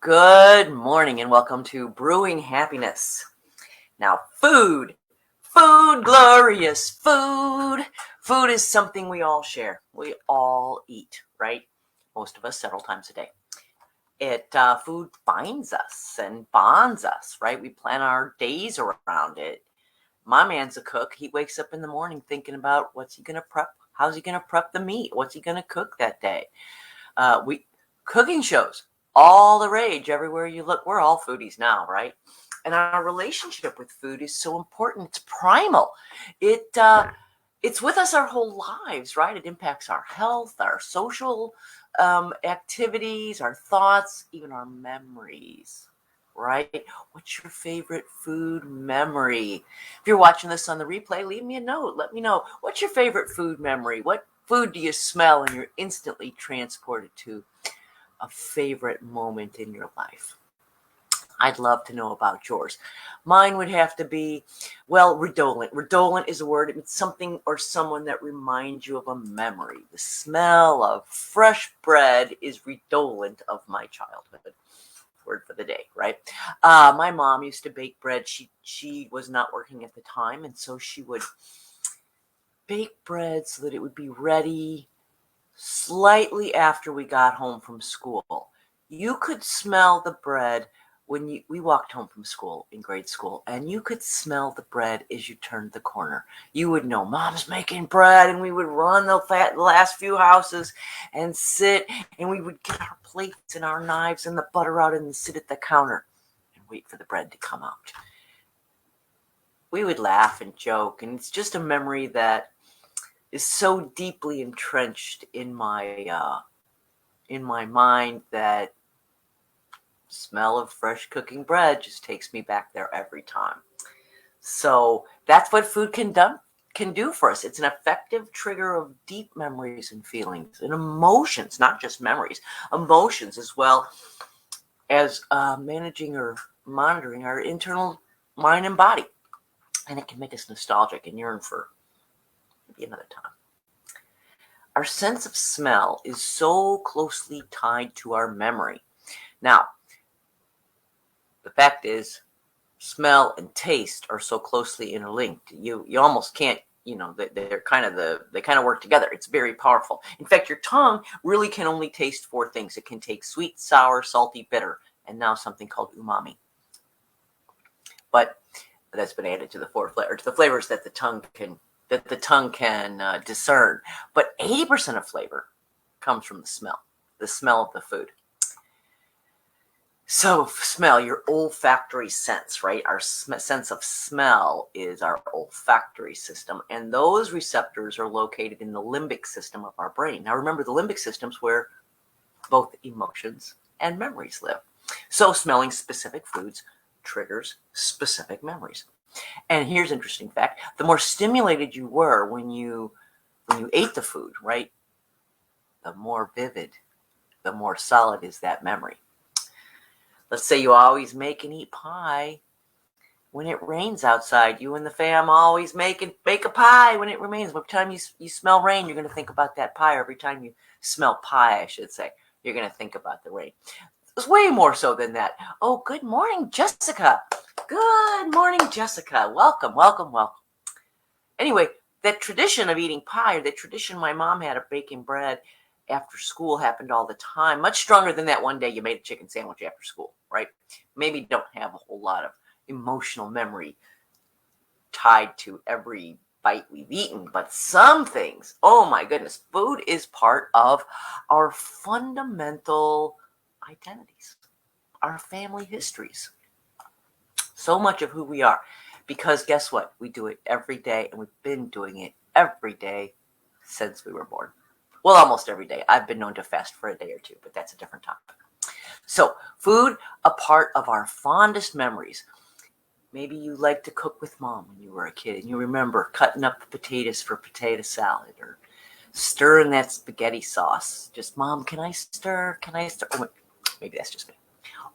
Good morning and welcome to Brewing Happiness. Now, food, glorious food. Food is something we all share. We all eat, right? Most of us several times a day. Food binds us and bonds us, right? We plan our days around it. My man's a cook. He wakes up in the morning thinking about what's he going to prep, how's he going to prep the meat, what's he going to cook that day. Cooking shows, all the rage everywhere you look. We're all foodies now, right? And our relationship with food is so important. It's primal. It's with us our whole lives, right? It impacts our health, our social activities, our thoughts, even our memories, right? What's your favorite food memory? If you're watching this on the replay, leave me a note. Let me know. What's your favorite food memory? What food do you smell and you're instantly transported to a favorite moment in your life? I'd love to know about yours. Mine would have to be, redolent. Redolent is a word. It's something or someone that reminds you of a memory. The smell of fresh bread is redolent of my childhood. Word for the day, right? My mom used to bake bread. She was not working at the time, and so she would bake bread so that it would be ready slightly after we got home from school. You could smell the bread when we walked home from school in grade school, and you could smell the bread as you turned the corner. You would know Mom's making bread, and we would run the last few houses and sit, and we would get our plates and our knives and the butter out and sit at the counter and wait for the bread to come out. We would laugh and joke, and it's just a memory that is so deeply entrenched in my mind that smell of fresh cooking bread just takes me back there every time. So that's what food can do for us. It's an effective trigger of deep memories and feelings and emotions, not just memories, emotions, as well as managing or monitoring our internal mind and body. And it can make us nostalgic and yearn for maybe another time. Our sense of smell is so closely tied to our memory. Now, the fact is, smell and taste are so closely interlinked. You almost can't, they kind of work together. It's very powerful. In fact, your tongue really can only taste four things. It can take sweet, sour, salty, bitter, and now something called umami. But that's been added to the flavors that the tongue can discern. But 80% of flavor comes from the smell of the food. So smell, your olfactory sense, right? Our sense of smell is our olfactory system. And those receptors are located in the limbic system of our brain. Now remember, the limbic system's where both emotions and memories live. So smelling specific foods triggers specific memories. And here's an interesting fact. The more stimulated you were when you ate the food, right? The more vivid, the more solid is that memory. Let's say you always make and eat pie. When it rains outside, you and the fam always bake a pie when it rains. Every time you smell rain, you're going to think about that pie. Every time you smell pie, I should say, you're going to think about the rain. It's way more so than that. Oh, good morning, Jessica. Good morning, Jessica. Welcome. Anyway, that tradition of eating pie, or that tradition my mom had of baking bread after school, happened all the time. Much stronger than that one day you made a chicken sandwich after school, right? Maybe don't have a whole lot of emotional memory tied to every bite we've eaten, but some things, oh my goodness, food is part of our fundamental identities, our family histories. So much of who we are, because guess what? We do it every day, and we've been doing it every day since we were born. Well, almost every day. I've been known to fast for a day or two, but that's a different topic. So food, a part of our fondest memories. Maybe you liked to cook with Mom when you were a kid, and you remember cutting up the potatoes for potato salad, or stirring that spaghetti sauce. Just, Mom, can I stir? Oh, maybe that's just me.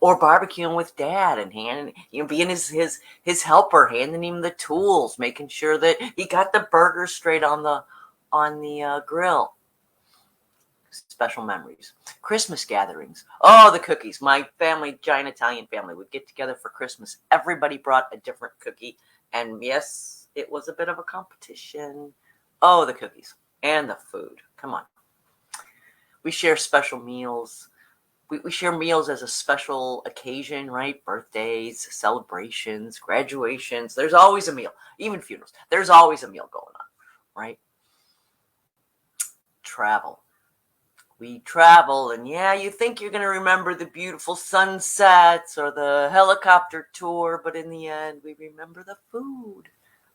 Or barbecuing with Dad and being his helper, handing him the tools, making sure that he got the burger straight on the grill. special memories. Christmas gatherings. Oh, the cookies. My family, giant Italian family, would get together for Christmas. Everybody brought a different cookie. And yes, it was a bit of a competition. Oh, the cookies and the food. Come on. We share special meals. We share meals as a special occasion, right? Birthdays, celebrations, graduations. There's always a meal. Even funerals. There's always a meal going on, right? Travel. We travel, and yeah, you think you're going to remember the beautiful sunsets or the helicopter tour, but in the end, we remember the food.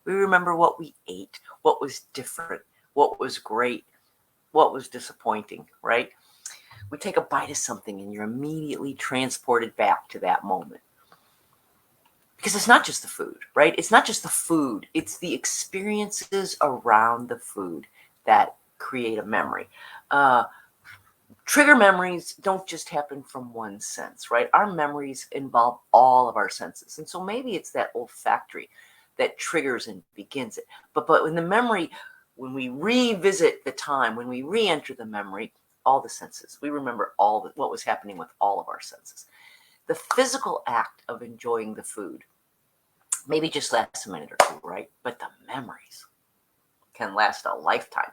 We remember what we ate, what was different, what was great, what was disappointing, right? We take a bite of something and you're immediately transported back to that moment. Because it's not just the food, right? It's not just the food. It's the experiences around the food that create a memory. Trigger memories don't just happen from one sense, right? Our memories involve all of our senses. And so maybe it's that olfactory that triggers and begins it. But in the memory, when we revisit the time, when we re-enter the memory, all the senses. We remember what was happening with all of our senses. The physical act of enjoying the food maybe just lasts a minute or two, right? But the memories can last a lifetime.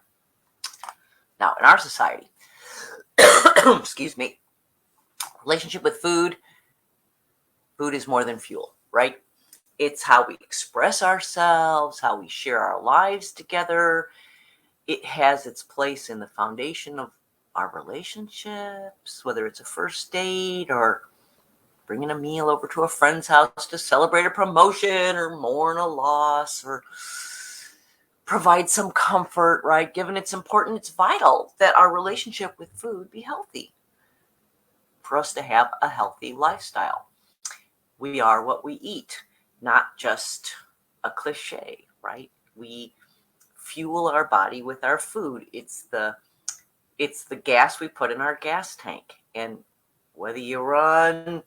Now, in our society, excuse me, relationship with food is more than fuel, right? It's how we express ourselves, how we share our lives together. It has its place in the foundation of our relationships, whether it's a first date or bringing a meal over to a friend's house to celebrate a promotion or mourn a loss or provide some comfort, right? Given it's important, it's vital that our relationship with food be healthy for us to have a healthy lifestyle. We are what we eat, not just a cliche, right? We fuel our body with our food. It's the gas we put in our gas tank. And whether you run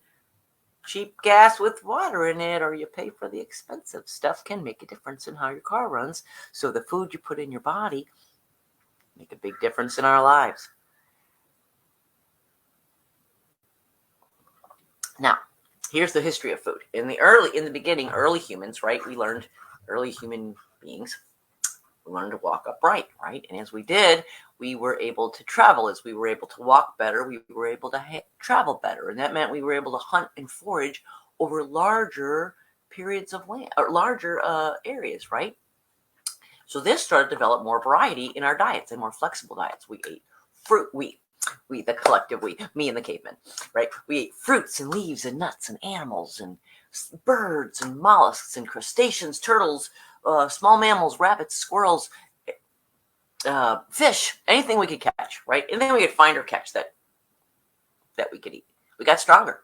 cheap gas with water in it or you pay for the expensive stuff can make a difference in how your car runs. So the food you put in your body make a big difference in our lives. Now, here's the history of food. In the beginning, early humans, right? Early human beings learned to walk upright, right? And as we did, we were able to travel. As we were able to walk better, we were able to travel better. And that meant we were able to hunt and forage over larger periods of land, or larger areas, right? So this started to develop more variety in our diets and more flexible diets. We ate fruit, we, the collective we, me and the cavemen, right? We ate fruits and leaves and nuts and animals and birds and mollusks and crustaceans, turtles, small mammals, rabbits, squirrels, fish, anything we could catch, right? Anything we could find or catch that we could eat. We got stronger.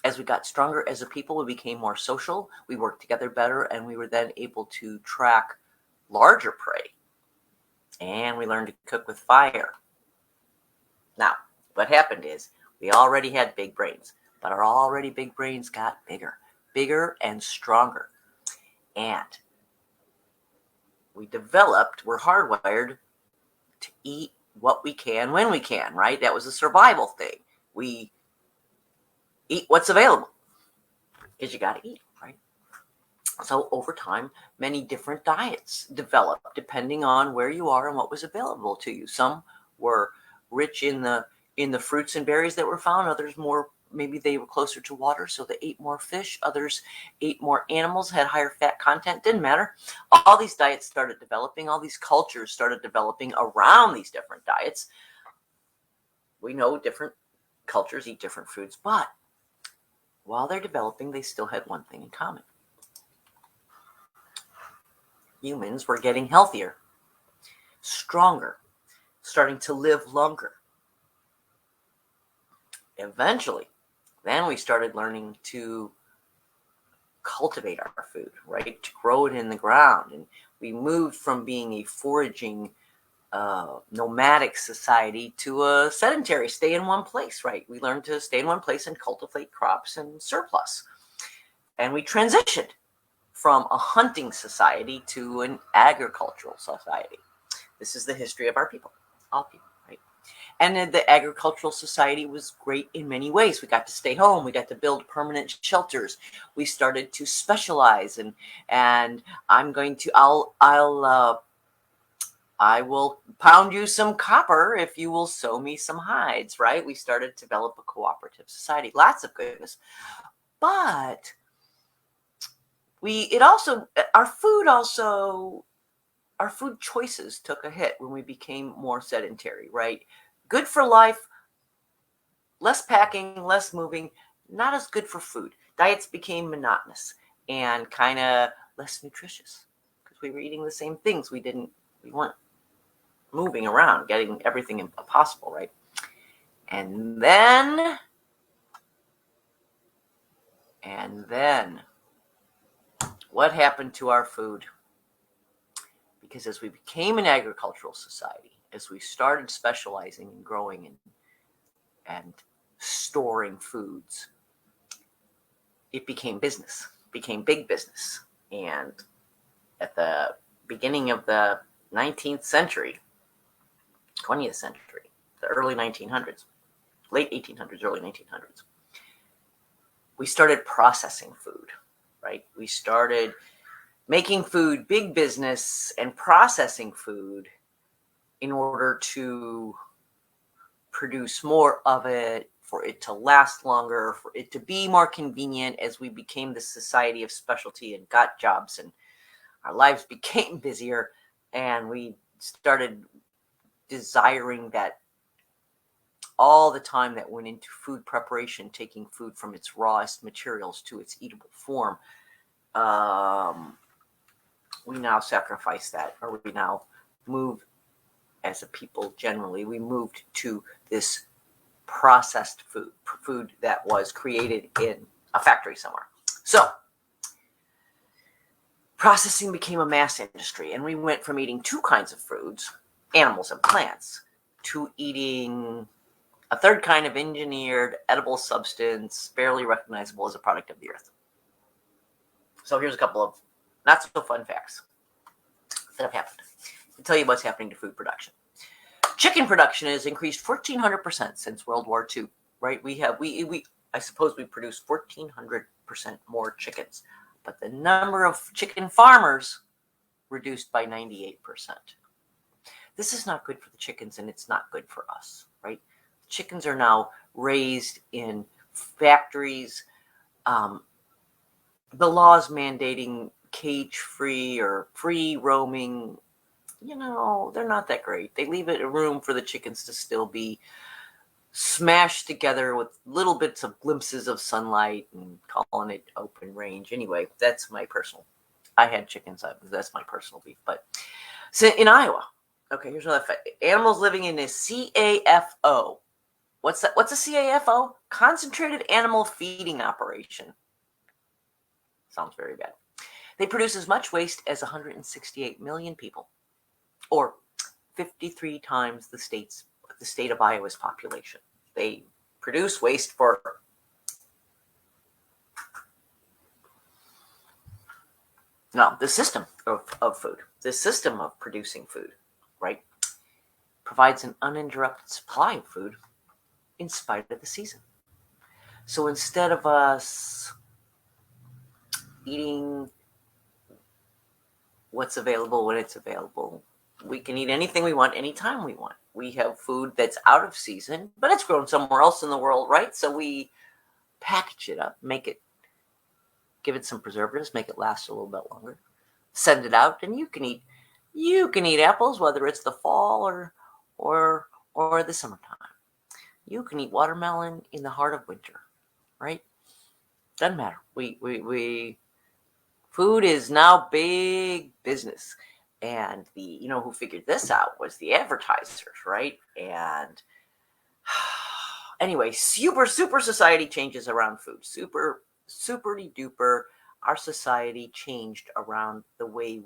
As we got stronger as a people, we became more social. We worked together better, and we were then able to track larger prey. And we learned to cook with fire. Now, what happened is we already had big brains, but our already big brains got bigger and stronger. And we're hardwired to eat what we can when we can, right? That was a survival thing. We eat what's available because you got to eat, right? So over time, many different diets developed depending on where you are and what was available to you. Some were rich in the fruits and berries that were found. Others maybe they were closer to water, so they ate more fish. Others ate more animals, had higher fat content. Didn't matter. All these diets started developing. All these cultures started developing around these different diets. We know different cultures eat different foods, but while they're developing, they still had one thing in common. Humans were getting healthier, stronger, starting to live longer. Eventually, then we started learning to cultivate our food, right? To grow it in the ground. And we moved from being a foraging nomadic society to a sedentary, stay in one place, right? We learned to stay in one place and cultivate crops and surplus. And we transitioned from a hunting society to an agricultural society. This is the history of our people, all people, right? And then the agricultural society was great in many ways. We got to stay home. We got to build permanent shelters. We started to specialize, and I will pound you some copper if you will sew me some hides, right? We started to develop a cooperative society. Lots of goodness. But our food choices took a hit when we became more sedentary, right? Good for life, less packing, less moving, not as good for food. Diets became monotonous and kind of less nutritious because we were eating the same things. We weren't moving around, getting everything possible, right? And then what happened to our food? Because as we became an agricultural society, as we started specializing and growing and storing foods, it became big business. And at the beginning of the 19th century, 20th century, the early 1900s, late 1800s, early 1900s, we started processing food, right? We started making food big business and processing food in order to produce more of it, for it to last longer, for it to be more convenient as we became the society of specialty and got jobs and our lives became busier, and we started desiring that all the time that went into food preparation, taking food from its rawest materials to its eatable form. We now sacrifice that, or we now move as a people generally, we moved to this processed food that was created in a factory somewhere. So processing became a mass industry, and we went from eating two kinds of foods, animals and plants, to eating a third kind of engineered edible substance, barely recognizable as a product of the earth. So here's a couple of not so fun facts that have happened. I'll tell you what's happening to food production. Chicken production has increased 1,400% since World War II, right? I suppose we produce 1,400% more chickens, but the number of chicken farmers reduced by 98%. This is not good for the chickens, and it's not good for us, right? Chickens are now raised in factories. The laws mandating cage-free or free roaming, they're not that great. They leave it a room for the chickens to still be smashed together with little bits of glimpses of sunlight and calling it open range. Anyway, that's my personal. I had chickens. That's my personal beef. But so in Iowa, okay, here's another fact. Animals living in a CAFO. What's that? What's a CAFO? Concentrated Animal Feeding Operation. Sounds very bad. They produce as much waste as 168 million people, or 53 times the state of Iowa's population. They produce waste for the system of food, the system of producing food, right, provides an uninterrupted supply of food in spite of the season. So instead of us eating what's available when it's available, we can eat anything we want anytime we want. We have food that's out of season, but it's grown somewhere else in the world, right? So we package it up, give it some preservatives, make it last a little bit longer, send it out, and you can eat apples, whether it's the fall or the summertime. You can eat watermelon in the heart of winter, right? Doesn't matter. Food is now big business. And who figured this out was the advertisers, right? And anyway, super society changes around food. Super duper. Our society changed around the way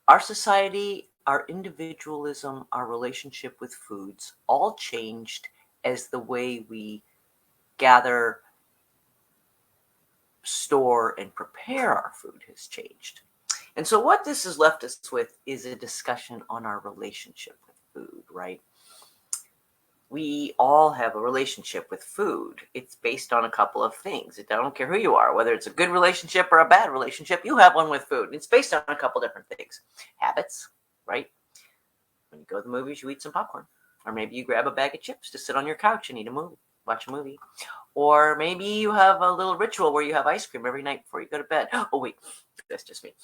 our society, our individualism, our relationship with foods all changed as the way we gather, store, and prepare our food has changed. And so what this has left us with is a discussion on our relationship with food, right? We all have a relationship with food. It's based on a couple of things. I don't care who you are, whether it's a good relationship or a bad relationship, you have one with food. It's based on a couple different things. Habits, right? When you go to the movies, you eat some popcorn. Or maybe you grab a bag of chips to sit on your couch and eat a movie, watch a movie. Or maybe you have a little ritual where you have ice cream every night before you go to bed. Oh, wait, that's just me.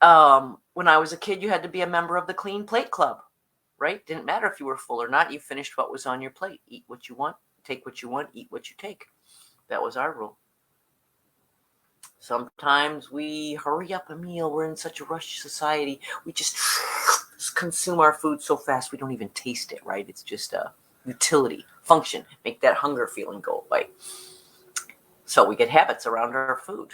When I was a kid, you had to be a member of the Clean Plate Club. Right? Didn't matter if you were full or not. You finished what was on your plate. Eat what you want, take what you want, eat what you take. That was our rule. Sometimes we hurry up a meal. We're in such a rush society. We just consume our food so fast we don't even taste it, right? It's just a utility, function, make that hunger feeling go away. So we get habits around our food.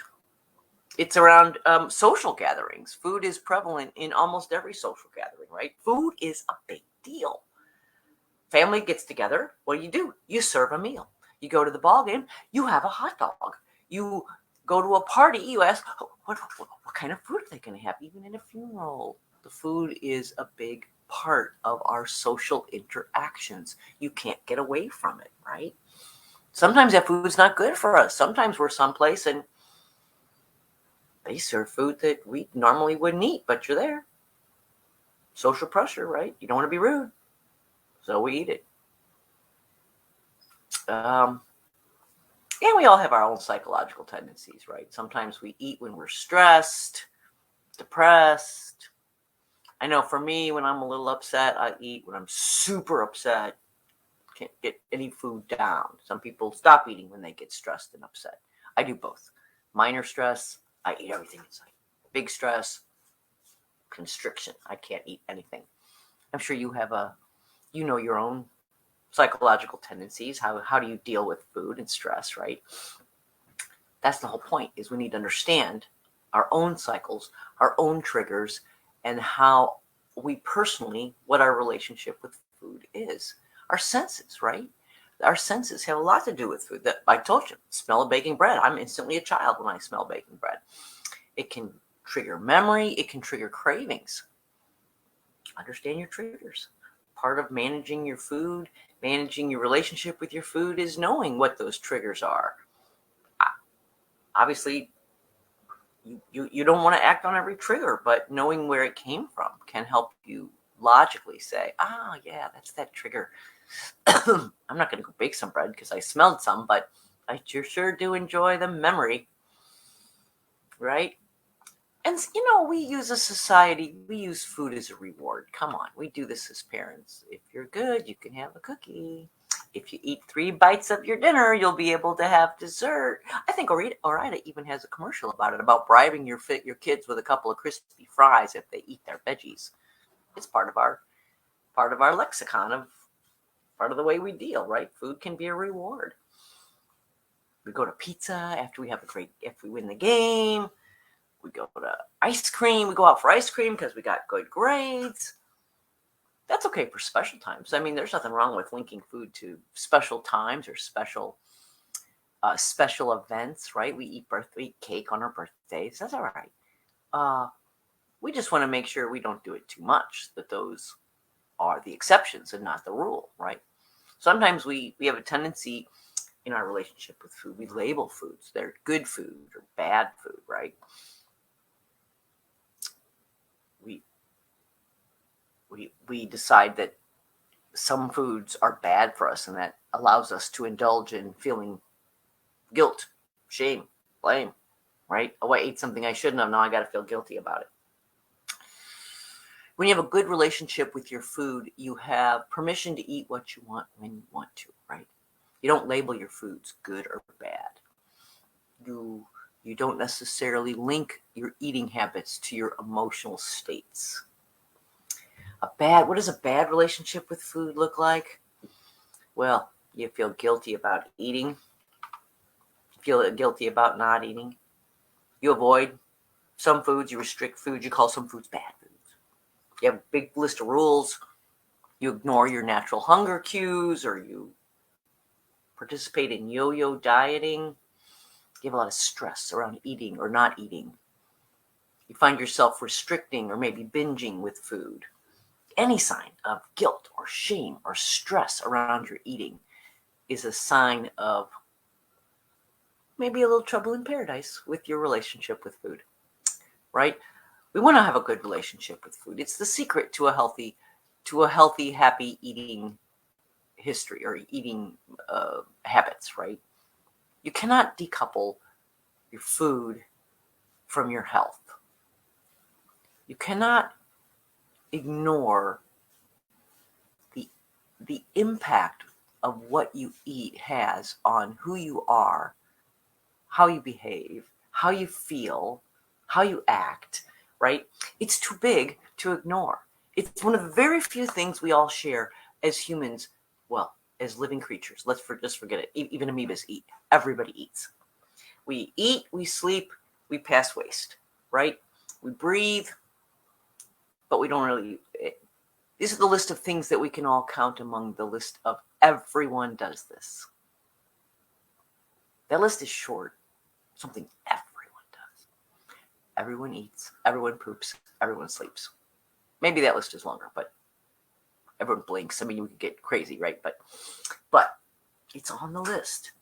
It's around social gatherings. Food is prevalent in almost every social gathering, right? Food is a big deal. Family gets together. What do? You serve a meal. You go to the ball game. You have a hot dog. You go to a party. You ask, what kind of food are they going to have? Even in a funeral, the food is a big part of our social interactions. You can't get away from it, right? Sometimes that food's not good for us. Sometimes we're someplace and they serve food that we normally wouldn't eat, but you're there. Social pressure, right? You don't want to be rude, so we eat it. And we all have our own psychological tendencies, right? Sometimes we eat when we're stressed, depressed. I know for me, when I'm a little upset, I eat. When I'm super upset, can't get any food down. Some people stop eating when they get stressed and upset. I do both. Minor stress, I eat everything inside. Big stress, constriction. I can't eat anything. I'm sure you have your own psychological tendencies. How do you deal with food and stress, right? That's the whole point, is we need to understand our own cycles, our own triggers, and how we personally, what our relationship with food is. Our senses, right? Our senses have a lot to do with food. That I told you, smell of baking bread. I'm instantly a child when I smell baking bread. It can trigger memory. It can trigger cravings. Understand your triggers. Part of managing your food, managing your relationship with your food, is knowing what those triggers are. Obviously, you don't want to act on every trigger, but knowing where it came from can help you logically say, yeah, that's that trigger. I'm not going to go bake some bread because I smelled some, but I sure do enjoy the memory, right? And, we use we use food as a reward. Come on, we do this as parents. If you're good, you can have a cookie. If you eat 3 bites of your dinner, you'll be able to have dessert. I think Orida even has a commercial about it, about bribing your kids with a couple of crispy fries if they eat their veggies. It's part of our lexicon, of part of the way we deal, right? Food can be a reward. We go to pizza after we win the game. We go to ice cream. We go out for ice cream because we got good grades. That's okay for special times. I mean, there's nothing wrong with linking food to special times or special events, right? We eat cake on our birthdays. That's all right. We just want to make sure we don't do it too much, that those are the exceptions and not the rule, right? Sometimes we have a tendency in our relationship with food, we label foods. They're good food or bad food, right? We decide that some foods are bad for us, and that allows us to indulge in feeling guilt, shame, blame, right? Oh, I ate something I shouldn't have. Now I got to feel guilty about it. When you have a good relationship with your food, you have permission to eat what you want when you want to, right? You don't label your foods good or bad. You don't necessarily link your eating habits to your emotional states. What does a bad relationship with food look like? Well, you feel guilty about eating. You feel guilty about not eating. You avoid some foods. You restrict foods. You call some foods bad foods. You have a big list of rules. You ignore your natural hunger cues, or you participate in yo-yo dieting. You have a lot of stress around eating or not eating. You find yourself restricting or maybe binging with food. Any sign of guilt or shame or stress around your eating is a sign of maybe a little trouble in paradise with your relationship with food, right? We want to have a good relationship with food. It's the secret to a healthy, happy eating history or eating habits, right? You cannot decouple your food from your health. You cannot ignore the impact of what you eat has on who you are, how you behave, how you feel, how you act, right? It's too big to ignore. It's one of the very few things we all share as humans, well, as living creatures. Let's just forget it. Even amoebas eat. Everybody eats. We eat, we sleep, we pass waste, right? We breathe, but we don't really. This is the list of things that we can all count among the list of everyone does this. That list is short. Something everyone does. Everyone eats, everyone poops, everyone sleeps. Maybe that list is longer, but everyone blinks. I mean, we could get crazy, right? But it's on the list.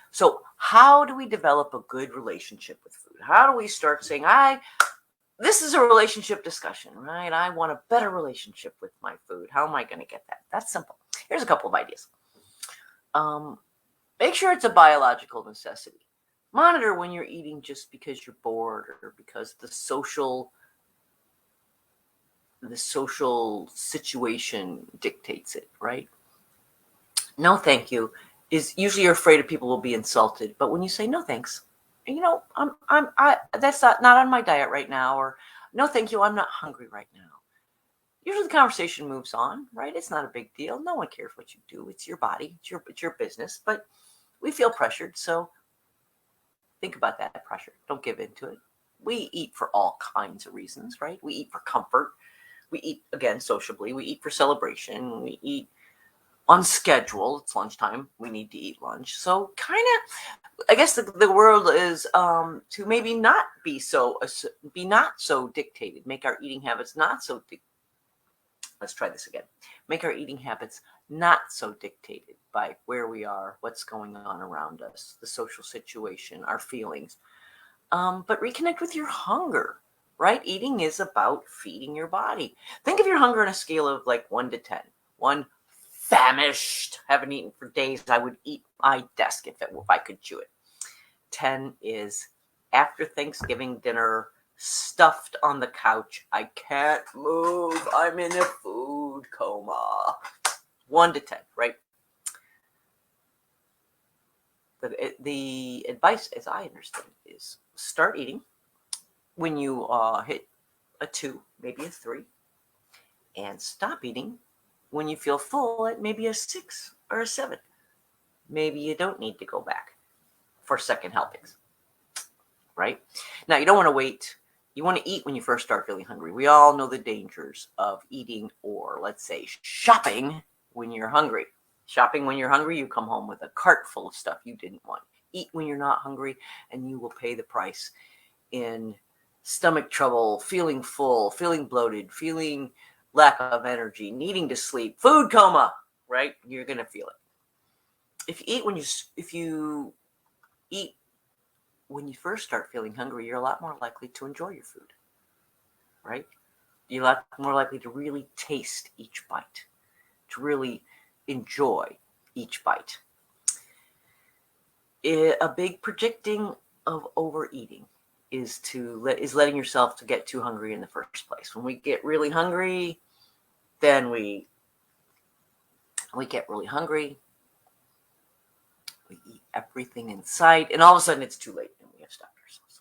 So how do we develop a good relationship with food? How do we start saying, this is a relationship discussion, right? I want a better relationship with my food. How am I going to get that? That's simple. Here's a couple of ideas. Make sure it's a biological necessity. Monitor when you're eating just because you're bored or because the social situation dictates it, right? No, thank you is usually you're afraid of people will be insulted. But when you say no, thanks, that's not on my diet right now, or no, thank you, I'm not hungry right now. Usually the conversation moves on, right? It's not a big deal. No one cares what you do. It's your body. It's your business. But we feel pressured, so think about that pressure. Don't give in to it. We eat for all kinds of reasons, right? We eat for comfort. We eat, again, sociably. We eat for celebration. We eat on schedule. It's lunchtime. We need to eat lunch. So kind of, I guess the world is to maybe not be not so dictated. Make our eating habits not so Let's try this again. Make our eating habits not so dictated by where we are, what's going on around us, the social situation, our feelings. But reconnect with your hunger, right? Eating is about feeding your body. Think of your hunger on a scale of like 1 to 10. 1, famished, haven't eaten for days. I would eat my desk if I could chew it. 10 is after Thanksgiving dinner, stuffed on the couch. I can't move. I'm in a food coma. 1 to 10, right? The advice, as I understand it, is start eating when you hit a 2, maybe a 3, and stop eating when you feel full at maybe a 6 or a 7. Maybe you don't need to go back for second helpings, right? Now, you don't want to wait. You want to eat when you first start feeling hungry. We all know the dangers of eating or, let's say, shopping when you're hungry. Shopping when you're hungry, you come home with a cart full of stuff you didn't want. Eat when you're not hungry, and you will pay the price in stomach trouble, feeling full, feeling bloated, feeling lack of energy, needing to sleep, food coma, right? You're going to feel it. If you eat when you first start feeling hungry, you're a lot more likely to enjoy your food, right? You're a lot more likely to really taste each bite, to really enjoy each bite. A big predicting of overeating is letting yourself to get too hungry in the first place. When we get really hungry, then we get really hungry. We eat everything in sight, and all of a sudden it's too late, and we have stopped ourselves.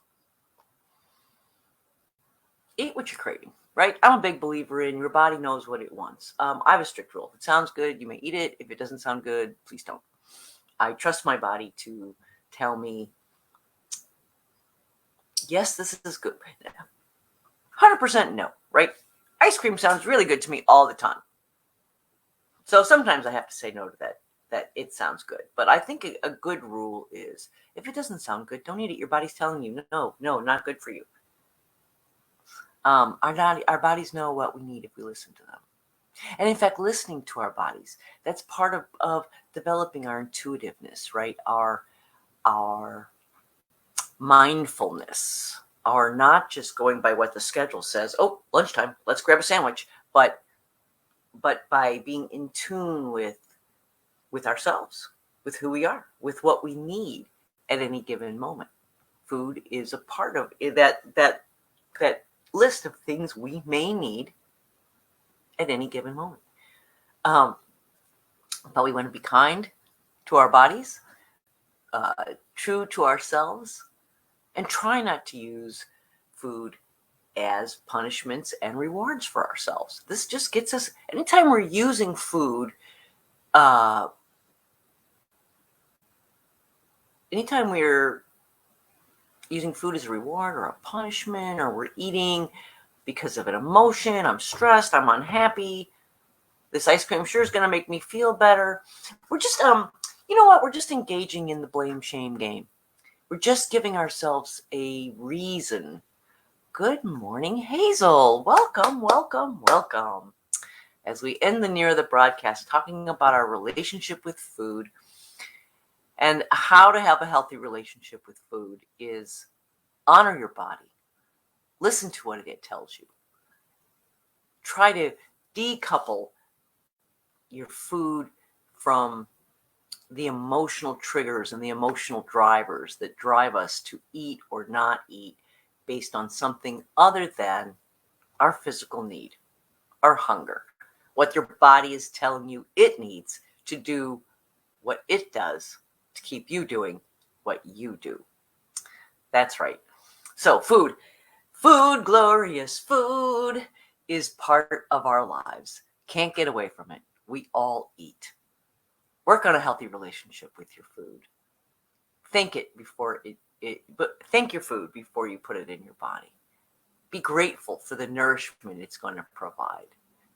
Eat what you're craving, right? I'm a big believer in your body knows what it wants. I have a strict rule. If it sounds good, you may eat it. If it doesn't sound good, please don't. I trust my body to tell me, yes, this is good. 100% no, right? Ice cream sounds really good to me all the time. So sometimes I have to say no to that it sounds good. But I think a good rule is if it doesn't sound good, don't eat it. Your body's telling you, no, not good for you. Our bodies know what we need if we listen to them. And in fact, listening to our bodies, that's part of developing our intuitiveness, right? Our mindfulness, our not just going by what the schedule says. Oh, lunchtime, let's grab a sandwich. But by being in tune with ourselves, with who we are, with what we need at any given moment. Food is a part of that list of things we may need at any given moment. But we want to be kind to our bodies, true to ourselves, and try not to use food as punishments and rewards for ourselves. This just gets us, anytime we're using food, anytime we're using food as a reward or a punishment, or we're eating because of an emotion, I'm stressed, I'm unhappy, this ice cream sure is going to make me feel better. We're just, you know what? We're just engaging in the blame shame game. We're just giving ourselves a reason. Good morning, Hazel. Welcome, welcome, welcome. As we end the Near the broadcast, talking about our relationship with food, and how to have a healthy relationship with food is honor your body. Listen to what it tells you. Try to decouple your food from the emotional triggers and the emotional drivers that drive us to eat or not eat based on something other than our physical need, our hunger, what your body is telling you it needs to do what it does to keep you doing what you do. That's right. So food, glorious food, is part of our lives. Can't get away from it. We all eat. Work on a healthy relationship with your food. Thank it before but thank your food before you put it in your body. Be grateful for the nourishment it's going to provide.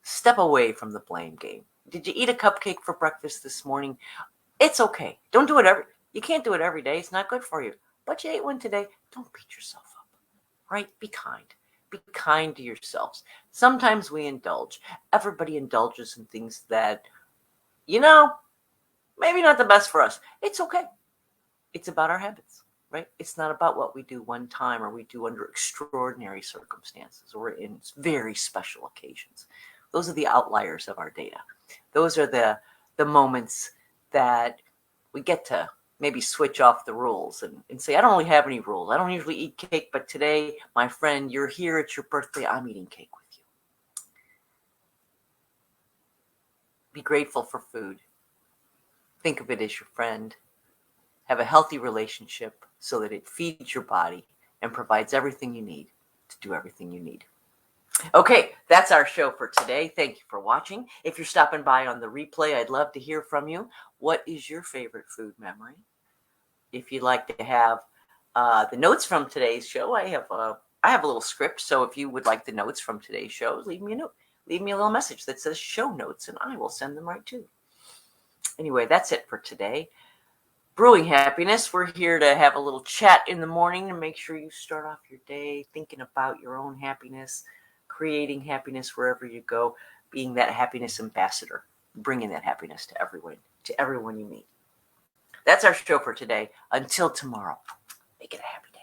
Step away from the blame game. Did you eat a cupcake for breakfast this morning? It's okay. Don't do it you can't do it every day. It's not good for you. But you ate one today. Don't beat yourself up. Right? Be kind. Be kind to yourselves. Sometimes we indulge. Everybody indulges in things that, maybe not the best for us. It's okay. It's about our habits, right? It's not about what we do one time or we do under extraordinary circumstances or in very special occasions. Those are the outliers of our data. Those are the moments that we get to maybe switch off the rules and say, I don't really have any rules. I don't usually eat cake, but today, my friend, you're here, it's your birthday, I'm eating cake with you. Be grateful for food. Think of it as your friend. Have a healthy relationship so that it feeds your body and provides everything you need to do everything you need. Okay, that's our show for today. Thank you for watching. If you're stopping by on the replay, I'd love to hear from you. What is your favorite food memory? If you'd like to have the notes from today's show, I have a little script. So if you would like the notes from today's show, leave me a note. Leave me a little message that says show notes, and I will send them right to you. Anyway, that's it for today. Brewing Happiness. We're here to have a little chat in the morning to make sure you start off your day thinking about your own happiness, creating happiness wherever you go, being that happiness ambassador, bringing that happiness to everyone you meet. That's our show for today. Until tomorrow, make it a happy day.